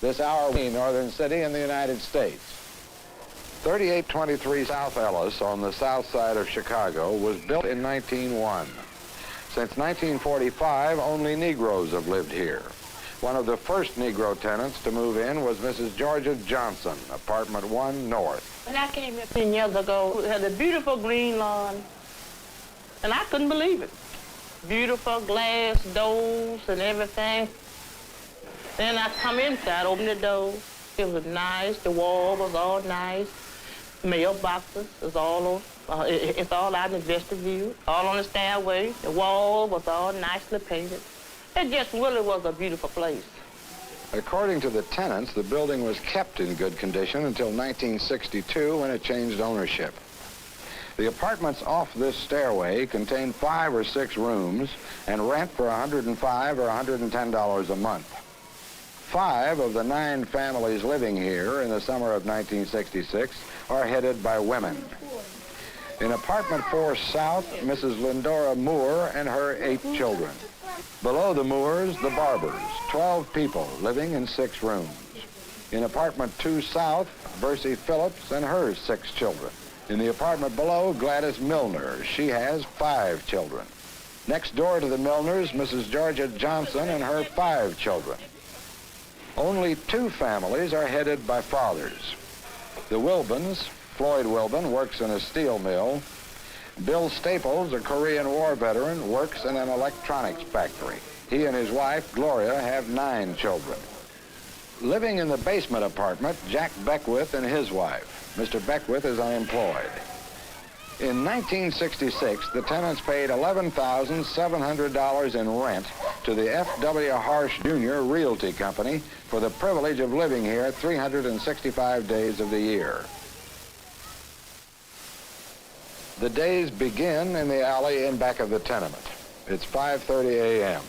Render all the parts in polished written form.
this our northern city in the United States. 3823 South Ellis on the south side of Chicago was built in 1901. Since 1945, only Negroes have lived here. One of the first Negro tenants to move in was Mrs. Georgia Johnson, apartment 1 North. When I came here 10 years ago, it had a beautiful green lawn, and I couldn't believe it. Beautiful glass doors and everything. Then I come inside, open the door. It was nice, the wall was all nice. Mailboxes was all on, it's all out in the vestibule, all on the stairway. The wall was all nicely painted. It just really was a beautiful place. According to the tenants, the building was kept in good condition until 1962 when it changed ownership. The apartments off this stairway contain 5 or 6 rooms and rent for $105 or $110 a month. 5 of the 9 families living here in the summer of 1966 are headed by women. In apartment 4 South, Mrs. Lindora Moore and her 8 children. Below the Moores, the Barbers, 12 people living in 6 rooms. In apartment 2 South, Bercy Phillips and her 6 children. In the apartment below, Gladys Milner. She has 5 children. Next door to the Milners, Mrs. Georgia Johnson and her 5 children. Only 2 families are headed by fathers. The Wilbins, Floyd Wilbin, works in a steel mill. Bill Staples, a Korean War veteran, works in an electronics factory. He and his wife, Gloria, have 9 children. Living in the basement apartment, Jack Beckwith and his wife. Mr. Beckwith is unemployed. In 1966, the tenants paid $11,700 in rent to the F.W. Harsh Jr. Realty Company for the privilege of living here 365 days of the year. The days begin in the alley in back of the tenement. It's 5:30 a.m.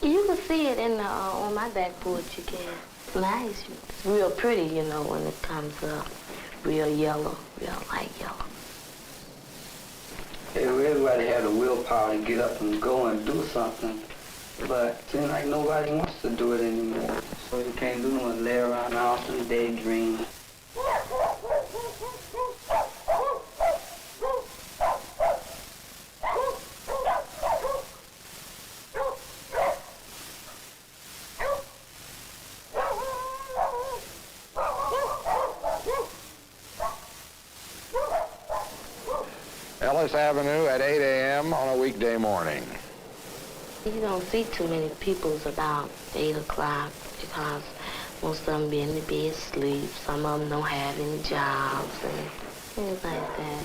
You can see it in the, on my back porch, you can. Nice. It's real pretty, you know, when it comes up. Real yellow, real light yellow. Everybody had the willpower to get up and go and do something, but it seems like nobody wants to do it anymore. So you can't do nothing but lay around the house and daydream. Ellis Avenue at 8 a.m. on a weekday morning. You don't see too many people about 8 o'clock because most of them be in the bed asleep. Some of them don't have any jobs and things like that.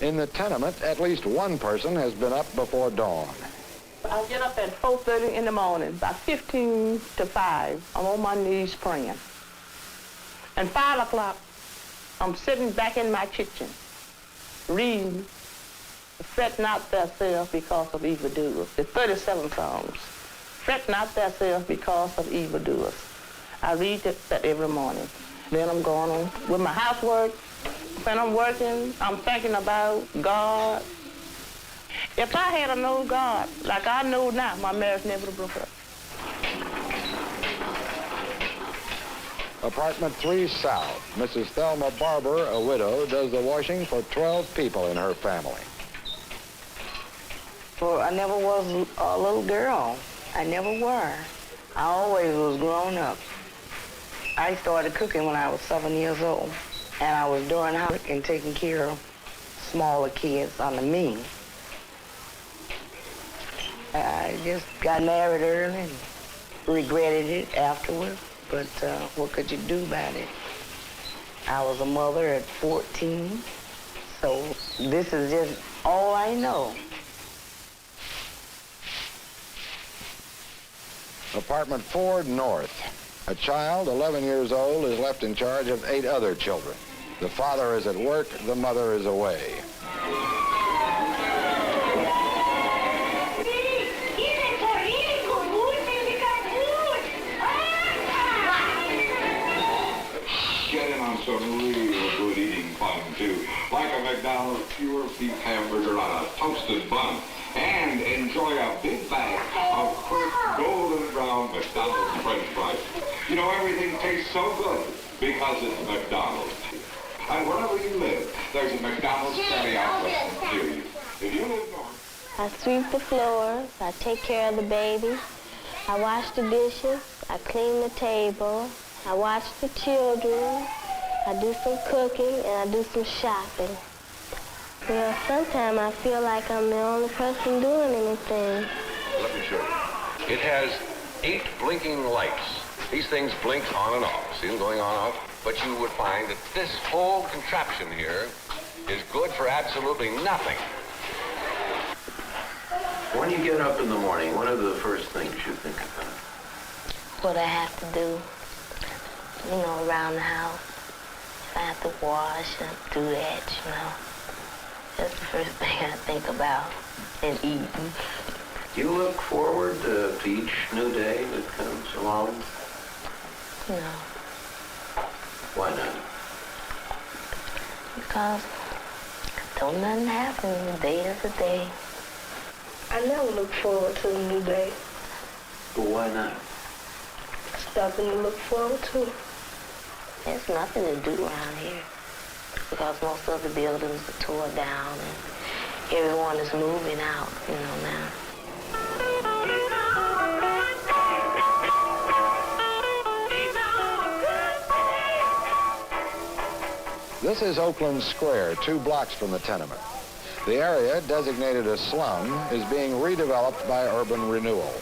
In the tenement, at least one person has been up before dawn. I get up at 4:30 in the morning, about 15 to 5. I'm on my knees praying. And 5 o'clock, I'm sitting back in my kitchen, reading, fret not thyself because of evildoers. The 37 Psalms. Fret not thyself because of evildoers. I read that every morning. Then I'm going on with my housework. When I'm working, I'm thinking about God. If I had known God like I know now, my marriage never would have broke up. Apartment 3 South. Mrs. Thelma Barber, a widow, does the washing for 12 people in her family. Well, I never was a little girl. I never were. I always was grown up. I started cooking when I was 7 years old, and I was doing house and taking care of smaller kids under me. I just got married early and regretted it afterwards, but what could you do about it? I was a mother at 14, so this is just all I know. Apartment 4 North. A child, 11 years old, is left in charge of 8 other children. The father is at work, the mother is away. to like a McDonald's pure beef hamburger on a toasted bun and enjoy a big bag of crisp golden brown McDonald's French fries. You know, everything tastes so good because it's McDonald's. And wherever you live, there's a McDonald's Family Outlet near you. If you live north... I sweep the floors, I take care of the baby, I wash the dishes, I clean the table, I watch the children, I do some cooking, and I do some shopping. Well, sometimes I feel like I'm the only person doing anything. Let me show you. It has 8 blinking lights. These things blink on and off. See them going on and off? But you would find that this whole contraption here is good for absolutely nothing. When you get up in the morning, what are the first things you think about? What I have to do, you know, around the house. If I have to wash and do that, you know. That's the first thing I think about, and eating. Do you look forward to each new day that comes along? No, Why not? because don't nothing happen. The day is a day. I never look forward to a new day. But why not? There's nothing to look forward to. There's nothing to do around here because most of the buildings are tore down and everyone is moving out, you know, now. This is Oakland Square, 2 blocks from the tenement. The area, designated as slum, is being redeveloped by urban renewal.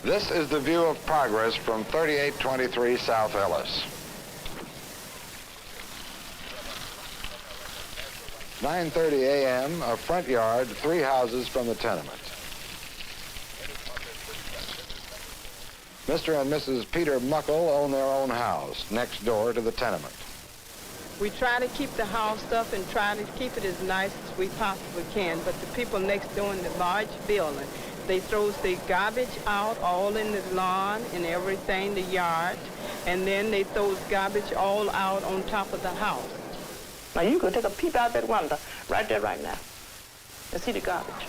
This is the view of progress from 3823 South Ellis. 9:30 a.m., a front yard, 3 houses from the tenement. Mr. and Mrs. Peter Muckle own their own house next door to the tenement. We try to keep the house up and try to keep it as nice as we possibly can, but the people next door in the large building, they throws the garbage out all in the lawn and everything, the yard, and then they throws garbage all out on top of the house. Now you can take a peep out that window right there right now and see the garbage.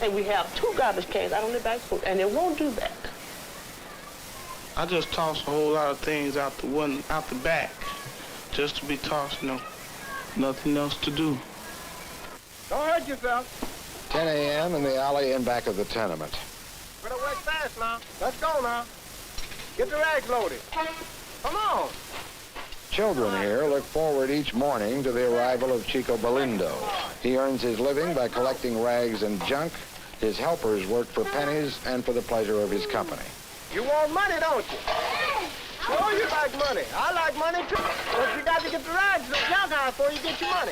And we have 2 garbage cans out on the back porch, and it won't do that. I just toss a whole lot of things out the back, just to be tossed, you know, nothing else to do. Don't hurt yourself. 10 a.m. in the alley in back of the tenement. Better work fast now. Let's go now. Get the rags loaded. Come on. Children here look forward each morning to the arrival of Chico Belindo. He earns his living by collecting rags and junk. His helpers work for pennies and for the pleasure of his company. You want money, don't you? Sure you like money. I like money too. But you got to get the rags and the junk out before you get your money.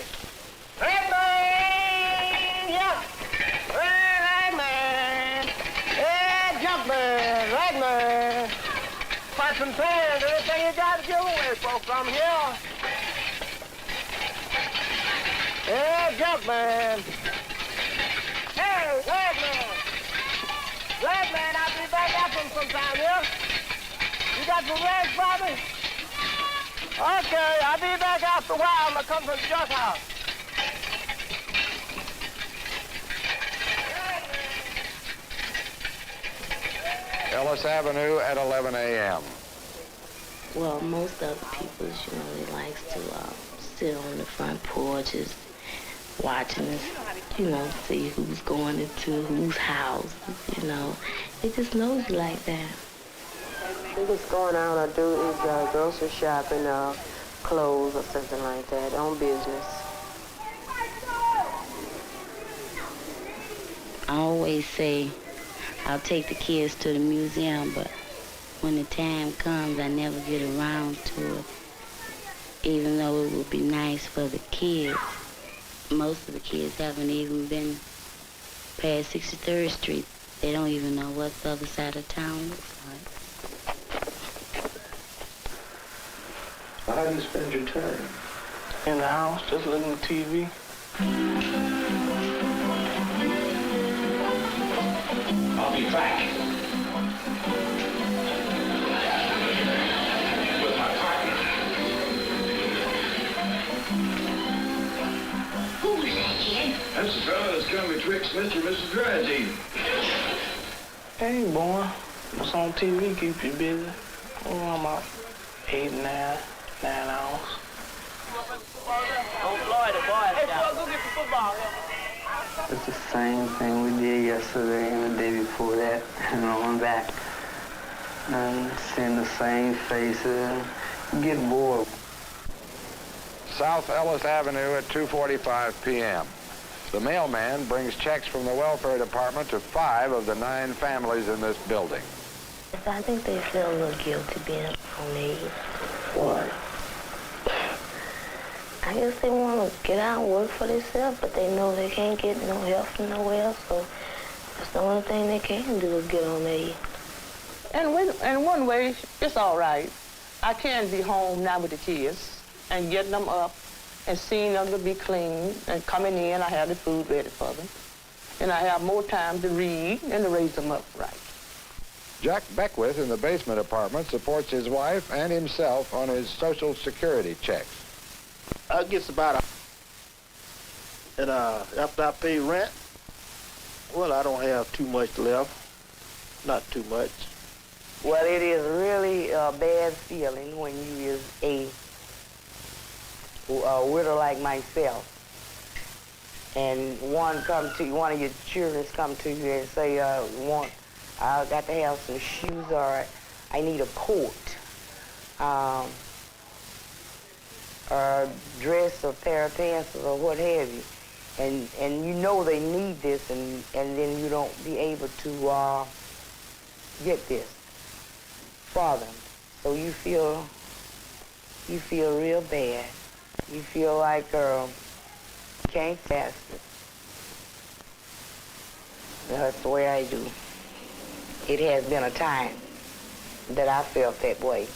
Ragman! Yeah! Ragman! Hey, Junkman! Ragman! Pots and pans, everything you got to give away, folks. I'm here. Hey, Junkman! Hey, Ragman! Ragman, I'll be back after him sometime, yeah? You got some rags for me? Okay, I'll be back after a while. I'm going to come from the junk house. Ellis Avenue at 11 a.m. Well, most other people, you know, they likes to sit on the front porches, watching us, you know, see who's going into whose house, you know. They just nosy like that. What's going on I do is grocery shopping, clothes or something like that, on business. I always say I'll take the kids to the museum, but when the time comes, I never get around to it. Even though it would be nice for the kids. Most of the kids haven't even been past 63rd Street. They don't even know what the other side of town looks like. How do you spend your time? In the house, just looking at TV. I'll be back. With my partner. Who was that, kid? That's the fellow that's come betwixt Mr. and Mrs. Dryden. Hey, boy, what's on TV keep you busy? Oh, I'm about 8, 9 hours. Oh, Florida boys. Hey, boy, go get the football here. It's the same thing we did yesterday and the day before that, and on back. And seeing the same faces, you get bored. South Ellis Avenue at 2:45 p.m. The mailman brings checks from the welfare department to 5 of the 9 families in this building. I think they feel a little guilty being on aid. Why? I guess they want to get out and work for themselves, but they know they can't get no help from nowhere else, so that's the only thing they can do is get on aid. And in one way, it's all right. I can be home now with the kids and getting them up and seeing them to be clean and coming in, I have the food ready for them. And I have more time to read and to raise them up right. Jack Beckwith in the basement apartment supports his wife and himself on his Social Security checks. I gets about and after I pay rent, well, I don't have too much left. Not too much. Well, it is really a bad feeling when you is a widow like myself, and one of your children come to you and say, I got to have some shoes, or I need a coat, or a dress, or pair of pants, or what have you, and you know they need this, and then you don't be able to get this for them, so you feel real bad. You feel like you can't fast it. That's the way I do. It has been a time that I felt that way.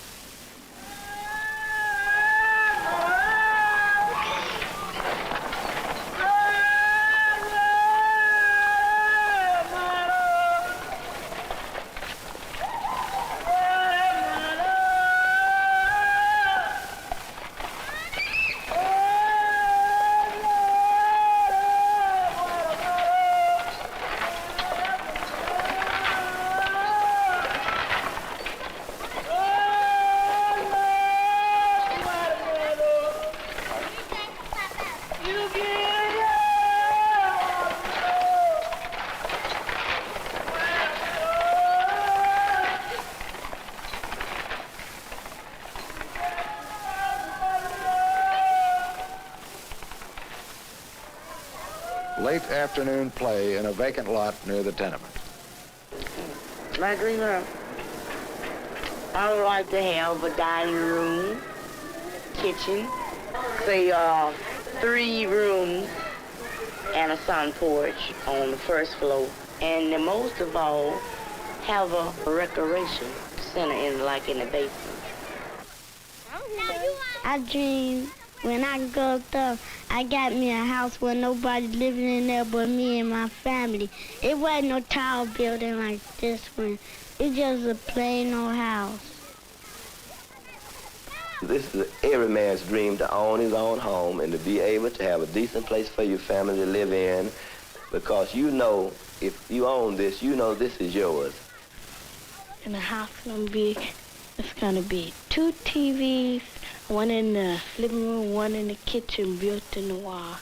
Late afternoon play in a vacant lot near the tenement. My dream, I would like to have a dining room, kitchen, say 3 rooms, and a sun porch on the first floor. And most of all, have a recreation center in the basement. I dream when I grow up, I got me a house where nobody living in there but me and my family. It wasn't no tall building like this one. It's just a plain old house. This is every man's dream, to own his own home and to be able to have a decent place for your family to live in, because you know if you own this, you know this is yours. And the house gonna be, it's gonna be 2 TVs, one in the living room, one in the kitchen, built in the wall.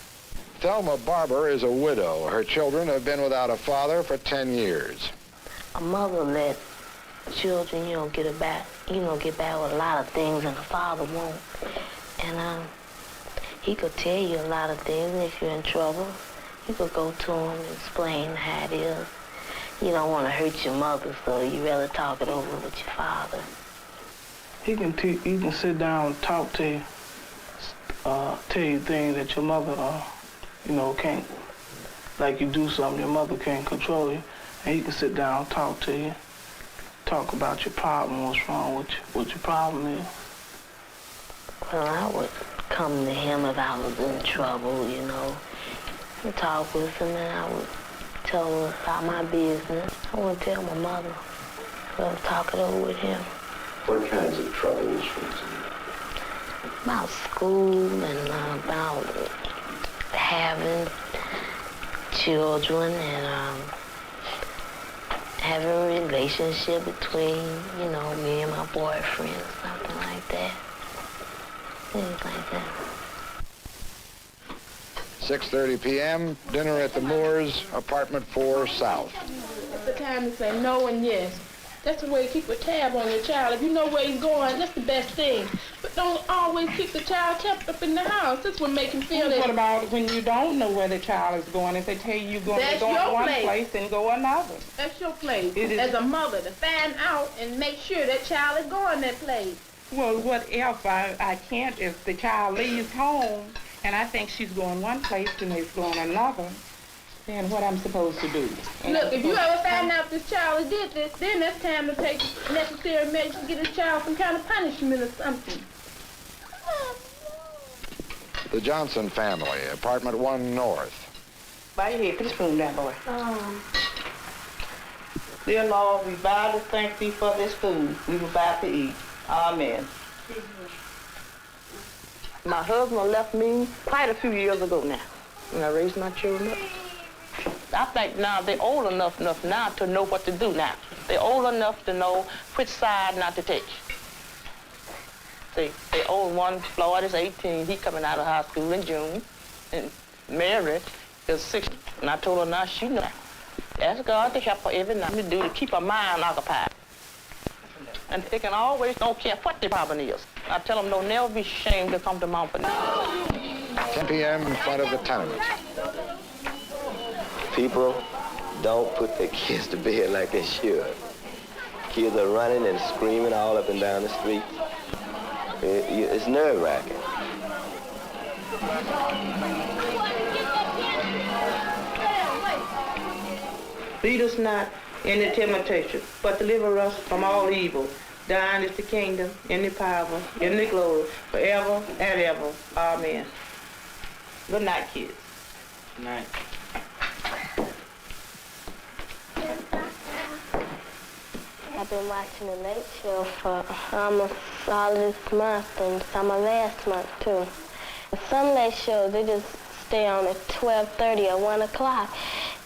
Thelma Barber is a widow. Her children have been without a father for 10 years. A mother let children, get back with a lot of things, and a father won't. And he could tell you a lot of things, and if you're in trouble, you could go to him and explain how it is. You don't want to hurt your mother, so you rather talk it over with your father. He can sit down and talk to you, tell you things that your mother, can't. Like you do something, your mother can't control you, and he can sit down and talk to you, talk about your problem, what's wrong with you, what your problem is. Well, come to him if I was in trouble, you know. I would talk with him and I would tell him about my business. I wouldn't tell my mother. I would talk it over with him. What kinds of troubles, for instance? About school and about having children and having a relationship between, you know, me and my boyfriend or something like that. Things like that. 6:30 p.m., dinner at the Moores, apartment 4 South. It's the time to say no and yes. That's the way to keep a tab on your child. If you know where he's going, that's the best thing. But don't always keep the child kept up in the house. This will make him feel that. What about when you don't know where the child is going? If they tell you you're going to go one place and go another. That's your place as a mother to find out and make sure that child is going that place. Well, what if I can't, if the child leaves home and I think she's going one place and he's going another, then what I'm supposed to do? Look, if you ever find out this child did this, then it's time to take necessary measures to get this child some kind of punishment or something. The Johnson family, apartment 1 North. Bow your head, put the spoon down, boy. Dear Lord, we vow to thank thee for this food we were about to eat. Amen. My husband left me quite a few years ago now, and I raised my children up. I think now they're old enough now to know what to do now. They're old enough to know which side not to take. See, the old one, Floyd, is 18. He coming out of high school in June. And Mary is 60. And I told her now she knows. Ask God to help her every night to do to keep her mind occupied. And they can always, don't care what the problem is. I tell them, don't never be ashamed to come to Mount Vernon. 10 p.m. in front of the tenement. People don't put their kids to bed like they should. Kids are running and screaming all up and down the street. It's nerve-wracking. Lead us not into temptation, but deliver us from all evil. Thine is the kingdom, and the power, and the glory, forever and ever. Amen. Good night, kids. Good night. I've been watching the Late Show for almost all this month and some of last month, too. Some late shows, they just stay on at 12:30 or 1 o'clock.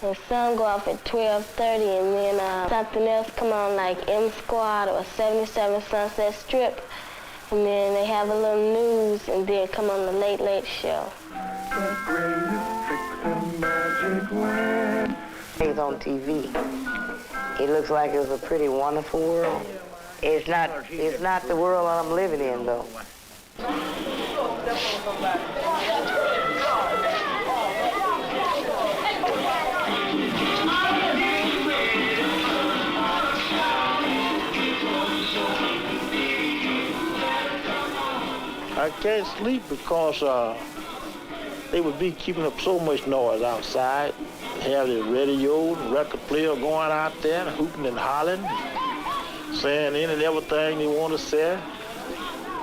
And some go off at 12:30 and then something else come on like M Squad or 77 Sunset Strip. And then they have a little news and then come on the Late Late Show. It's on TV. It looks like it's a pretty wonderful world. It's not the world I'm living in, though. I can't sleep because they would be keeping up so much noise outside. They have the radio, the record player going out there, hooting and hollering, saying any and everything they want to say.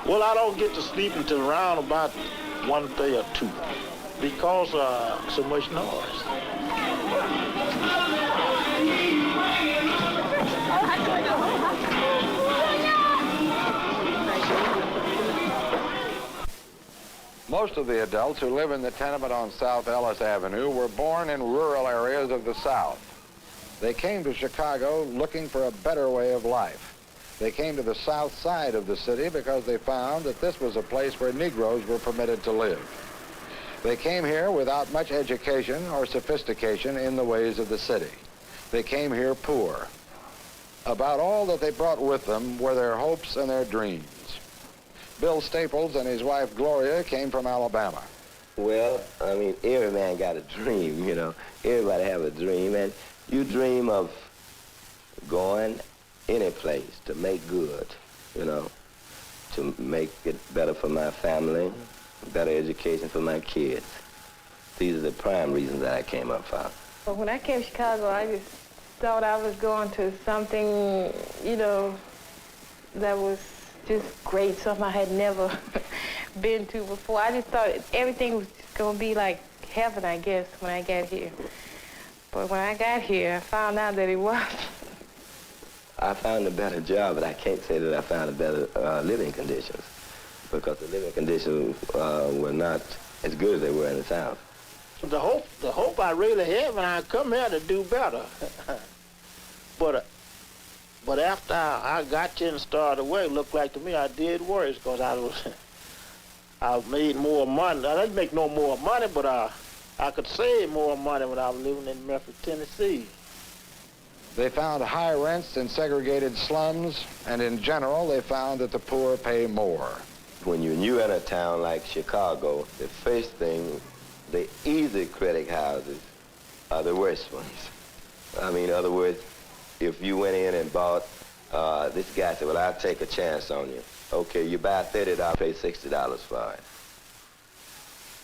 Well, I don't get to sleep until around about 1:30 or 2 because so much noise. Most of the adults who live in the tenement on South Ellis Avenue were born in rural areas of the South. They came to Chicago looking for a better way of life. They came to the south side of the city because they found that this was a place where Negroes were permitted to live. They came here without much education or sophistication in the ways of the city. They came here poor. About all that they brought with them were their hopes and their dreams. Bill Staples and his wife Gloria came from Alabama. Well, I mean, every man got a dream, you know. Everybody have a dream, and you dream of going any place to make good, you know, to make it better for my family, better education for my kids. These are the prime reasons that I came up for. Well, when I came to Chicago, I just thought I was going to something, you know, that was just great, something I had never been to before. I just thought everything was just going to be like heaven, I guess, when I got here. But when I got here, I found out that it was. I found a better job, but I can't say that I found a better living conditions, because the living conditions were not as good as they were in the South. The hope I really had when I come here to do better. But after I got you and started away, it looked like to me I did worse, because I made more money. I didn't make no more money, but I could save more money when I was living in Memphis, Tennessee. They found high rents in segregated slums, and in general, they found that the poor pay more. When you're new in a town like Chicago, the first thing, the easy credit houses are the worst ones. I mean, in other words, if you went in and bought, this guy said, well, I'll take a chance on you. Okay, you buy $30, pay $60 for it.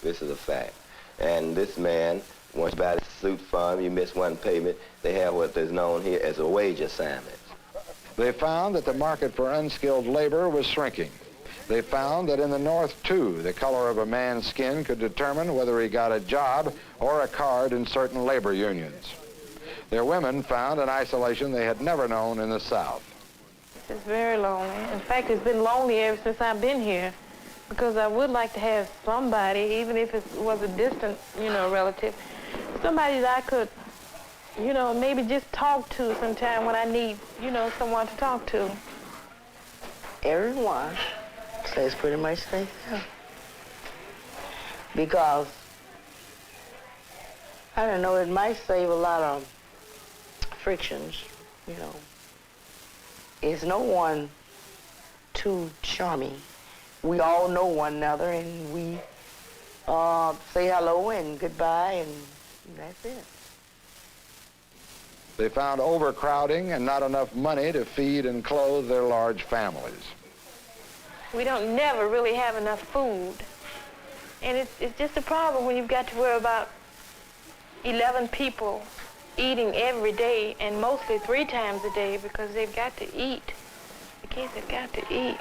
This is a fact. And this man, once you buy the suit for him, you miss one payment, they have what is known here as a wage assignment. They found that the market for unskilled labor was shrinking. They found that in the North, too, the color of a man's skin could determine whether he got a job or a card in certain labor unions. Their women found an isolation they had never known in the South. It's very lonely. In fact, it's been lonely ever since I've been here, because I would like to have somebody, even if it was a distant, relative, somebody that I could, maybe just talk to sometime when I need, someone to talk to. Everyone says pretty much the same. Because, I don't know, it might save a lot of frictions, It's no one too charming. We all know one another, and we say hello and goodbye, and that's it. They found overcrowding and not enough money to feed and clothe their large families. We don't never really have enough food. And it's just a problem when you've got to worry about 11 people eating every day, and mostly 3 times a day, because they've got to eat. The kids have got to eat.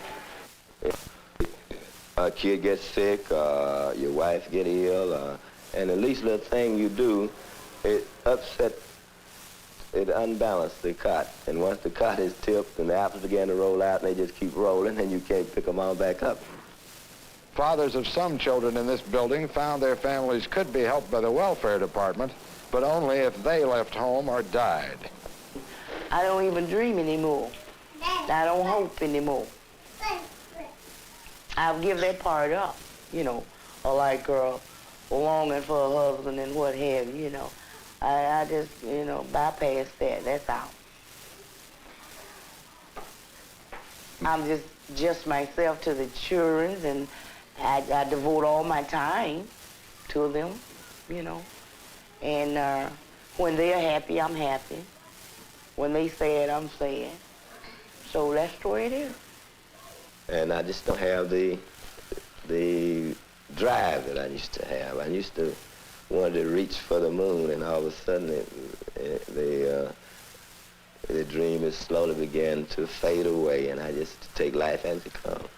A kid gets sick, your wife get ill, and the least little thing you do, it unbalances the cot. And once the cot is tipped and the apples begin to roll out and they just keep rolling, and you can't pick them all back up. Fathers of some children in this building found their families could be helped by the welfare department, but only if they left home or died. I don't even dream anymore. I don't hope anymore. I'll give that part up, or like longing for a husband and what have you, I just, bypass that, that's all. I'm just myself to the children, and I devote all my time to them, And when they're happy, I'm happy. When they sad, I'm sad. So that's the way it is. And I just don't have the drive that I used to have. I used to want to reach for the moon, and all of a sudden the dream is slowly began to fade away, and I just take life as it comes.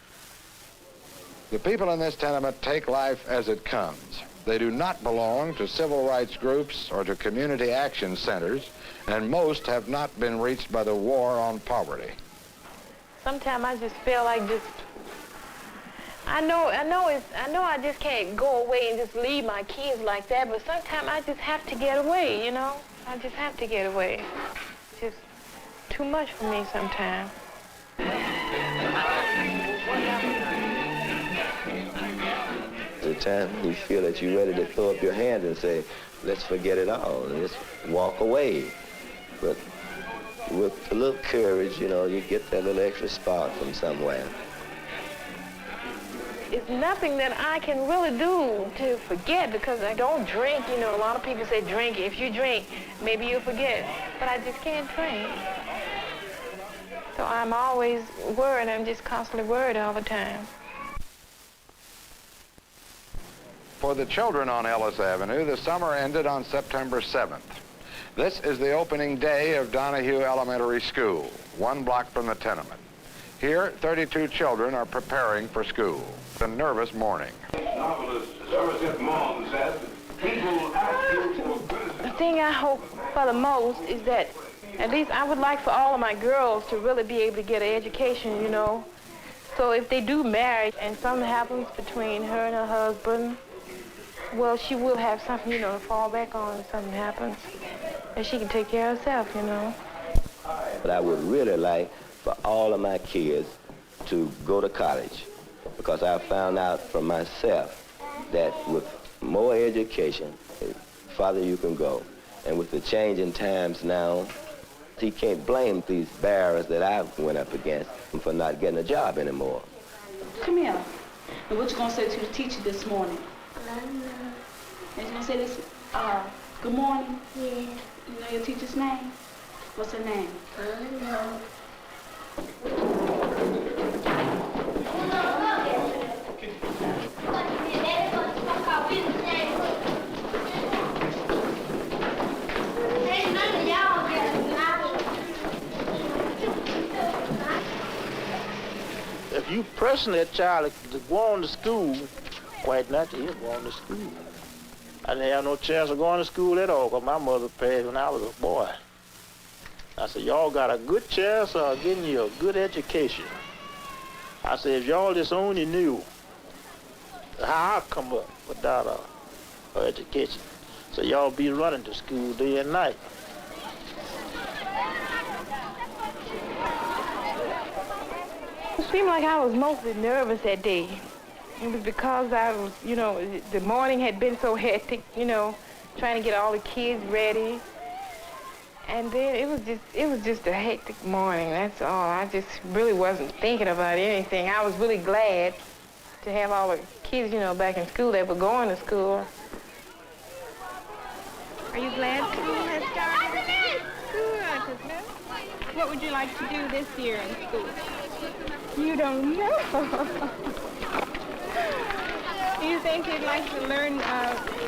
The people in this tenement take life as it comes. They do not belong to civil rights groups or to community action centers, and most have not been reached by the war on poverty. Sometimes I just feel like I know I just can't go away and just leave my kids like that, but sometimes I just have to get away, I just have to get away. It's just too much for me sometimes. The time you feel that you're ready to throw up your hands and say, let's forget it all, and just walk away. But with a little courage, you get that little extra spark from somewhere. It's nothing that I can really do to forget, because I don't drink. A lot of people say drink. If you drink, maybe you'll forget. But I just can't drink. So I'm always worried. I'm just constantly worried all the time. For the children on Ellis Avenue, the summer ended on September 7th. This is the opening day of Donahue Elementary School, 1 block from the tenement. Here, 32 children are preparing for school. A nervous morning. Novelist Somerset Maugham said, people ask you for business. The thing I hope for the most is that at least I would like for all of my girls to really be able to get an education, you know. So if they do marry and something happens between her and her husband, well, she will have something, you know, to fall back on if something happens. And she can take care of herself, you know. But I would really like for all of my kids to go to college, because I found out from myself that with more education, farther you can go. And with the changing times now, you can't blame these barriers that I went up against for not getting a job anymore. Come here. And what you gonna say to the teacher this morning? And you gonna say this, good morning? Yeah. You know your teacher's name? What's her name? I don't know. If you pressing that child to go on to school, quite naturally he'll go on to school. I didn't have no chance of going to school at all because my mother passed when I was a boy. I said, y'all got a good chance of getting you a good education. I said, if y'all just only knew how I come up without a education, so y'all be running to school day and night. It seemed like I was mostly nervous that day. It was because I was, you know, the morning had been so hectic, you know, trying to get all the kids ready. And then it was just a hectic morning, that's all. I just really wasn't thinking about anything. I was really glad to have all the kids, you know, back in school that were going to school. Are you glad school has started? Good. What would you like to do this year in school? You don't know. Do you think you'd like to learn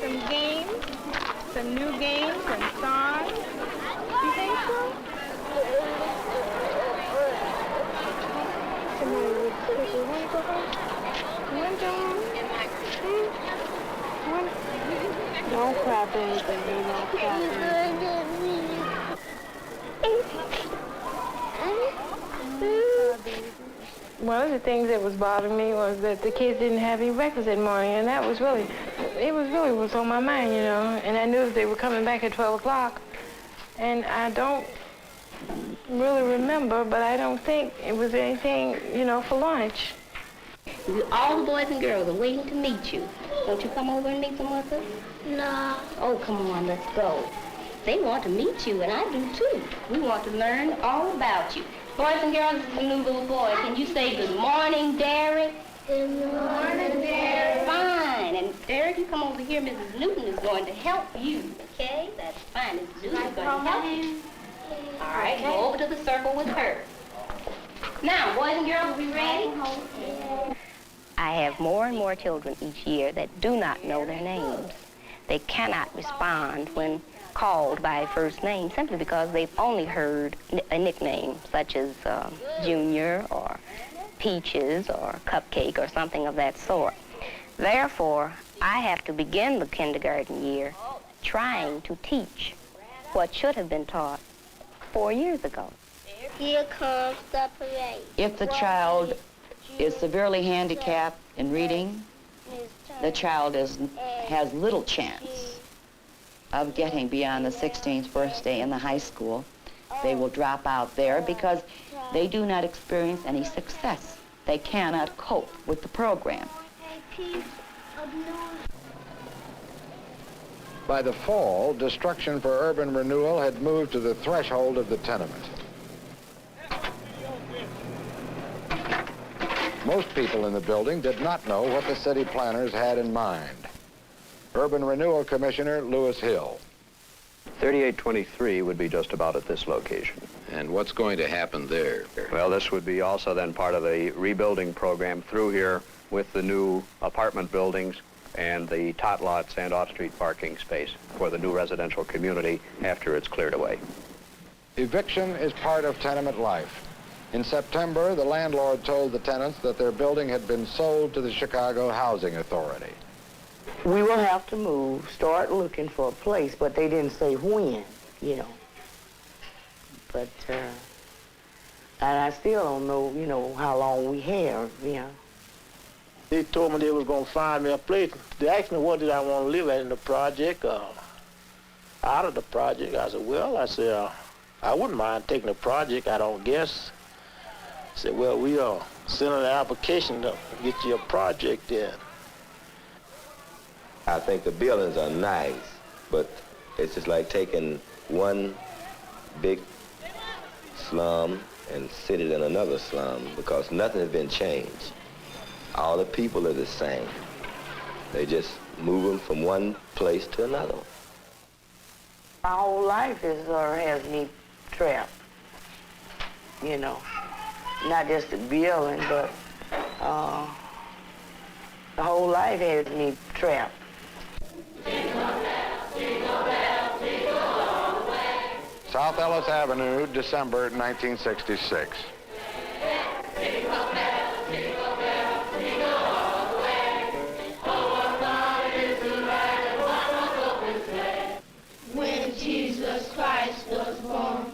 some games, some new games and songs? You think so? Don't cry, baby. Don't cry, One of the things that was bothering me was that the kids didn't have any breakfast that morning, and that was really, was on my mind, you know. And I knew that they were coming back at 12 o'clock, and I don't really remember, but I don't think it was anything, you know, for lunch. All the boys and girls are waiting to meet you. Won't you come over and meet them with us? No. Oh, come on, let's go. They want to meet you, and I do too. We want to learn all about you. Boys and girls, this is a new little boy. Can you say good morning, Derek? Good morning, Derek. Fine. And Derek, you come over here. Mrs. Newton is going to help you. Okay? That's fine. Mrs. Newton is going to help you. All right, go over to the circle with her. Now, boys and girls, are we ready? I have more and more children each year that do not know their names. They cannot respond when called by first name simply because they've only heard a nickname such as Junior or Peaches or Cupcake or something of that sort. Therefore, I have to begin the kindergarten year trying to teach what should have been taught 4 years ago. Here comes the parade. If the child is severely handicapped in reading, the child has little chance of getting beyond the 16th birthday in the high school. They will drop out there because they do not experience any success. They cannot cope with the program. By the fall, destruction for urban renewal had moved to the threshold of the tenement. Most people in the building did not know what the city planners had in mind. Urban Renewal Commissioner Lewis Hill. 3823 would be just about at this location. And what's going to happen there? Well, this would be also then part of the rebuilding program through here with the new apartment buildings and the tot lots and off-street parking space for the new residential community after it's cleared away. Eviction is part of tenement life. In September, the landlord told the tenants that their building had been sold to the Chicago Housing Authority. We will have to move, start looking for a place, but they didn't say when, you know. But, and I still don't know, you know, how long we have, you know. They told me they was going to find me a place. They asked me what did I want to live at in the project, out of the project. I said, well, I wouldn't mind taking the project, I don't guess. I said, well, we are sending an application to get you a project in. I think the buildings are nice, but it's just like taking one big slum and sit it in another slum because nothing has been changed. All the people are the same. They just moving from one place to another. My whole life has me trapped, you know. Not just the building, but the whole life has me trapped. South Ellis Avenue, December 1966. When Jesus Christ was born,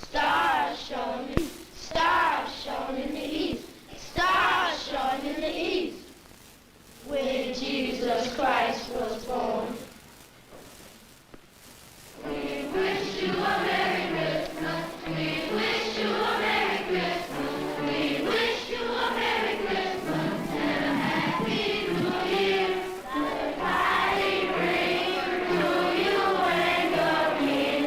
stars shone in the east, stars shone in the east. When Jesus Christ was born. We wish you a Merry Christmas. We wish you a Merry Christmas. We wish you a Merry Christmas and a Happy New Year. The tidings bring to you and your kin.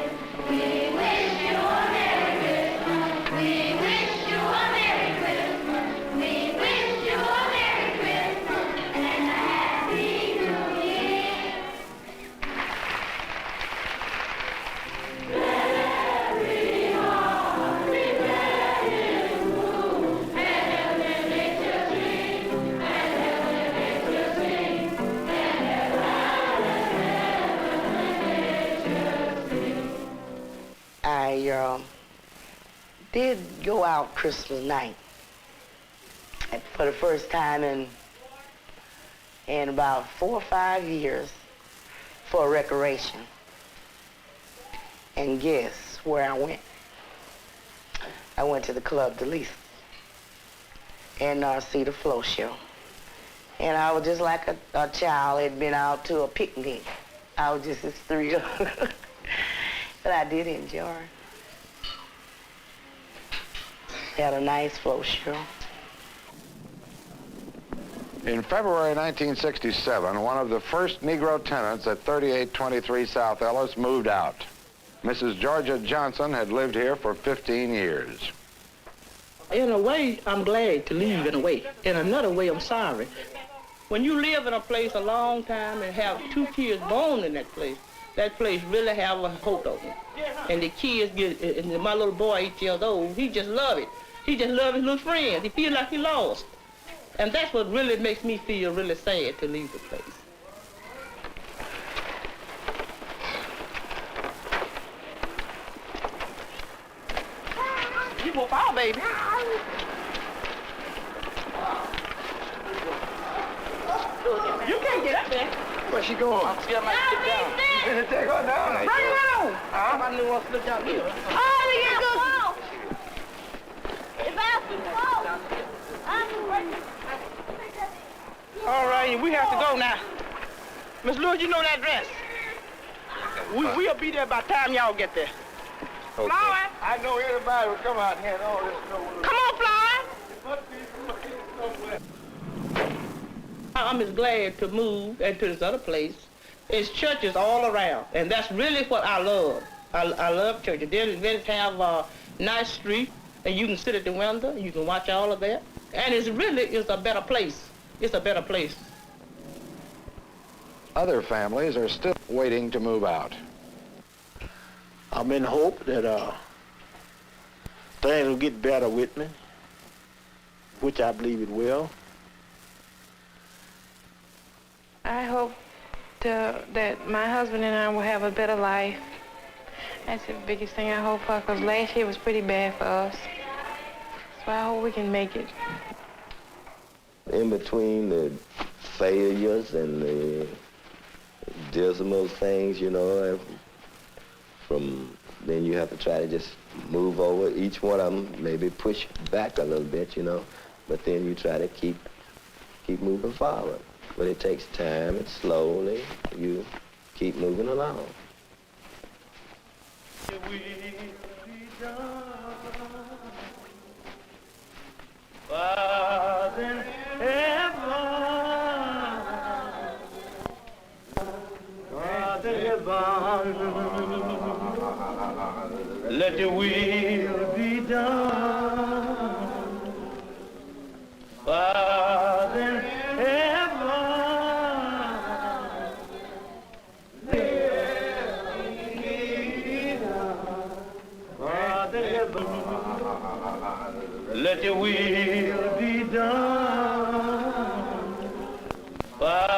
We wish you a Merry Christmas. We wish you a Merry Christmas. We wish you a Merry Christmas and a Happy New Year. I did go out Christmas night for the first time in about 4 or 5 years for recreation. And guess where I went? I went to the Club de Lis and see the flow show. And I was just like a child had been out to a picnic. I was just as thrilled. But I did enjoy it. Had a nice flow show. In February 1967, one of the first Negro tenants at 3823 South Ellis moved out. Mrs. Georgia Johnson had lived here for 15 years. In a way, I'm glad to leave in a way. In another way, I'm sorry. When you live in a place a long time and have 2 kids born in that place really have a hold on you. And the kids get, and my little boy, 8 years old, he just love it. He just love his little friends. He feel like he lost. And that's what really makes me feel really sad to leave the place. You will fall, baby. You can't get up there. Where's she going? I'm scared I might slip down. You gonna take her down? Bring her on. I knew I was slip down here. Oh, we gotta go. If I All right, we have to go now. Miss Lewis, you know that dress. We'll be there by the time y'all get there. Okay. Flower. I know everybody will come out here and all this. Come on, Flower. I'm as glad to move into this other place. It's churches all around, and that's really what I love. I love churches. They have a nice street, and you can sit at the window, you can watch all of that. And it's a better place. It's a better place. Other families are still waiting to move out. I'm in hope that things will get better with me, which I believe it will. I hope that my husband and I will have a better life. That's the biggest thing I hope for, because last year was pretty bad for us. Well, I hope we can make it. In between the failures and the dismal things, you know, from then you have to try to just move over each one of them, maybe push back a little bit, you know, but then you try to keep moving forward. But it takes time, and slowly you keep moving along. Let your will be done, Father in heaven. Father in heaven. Let your will be done, Father.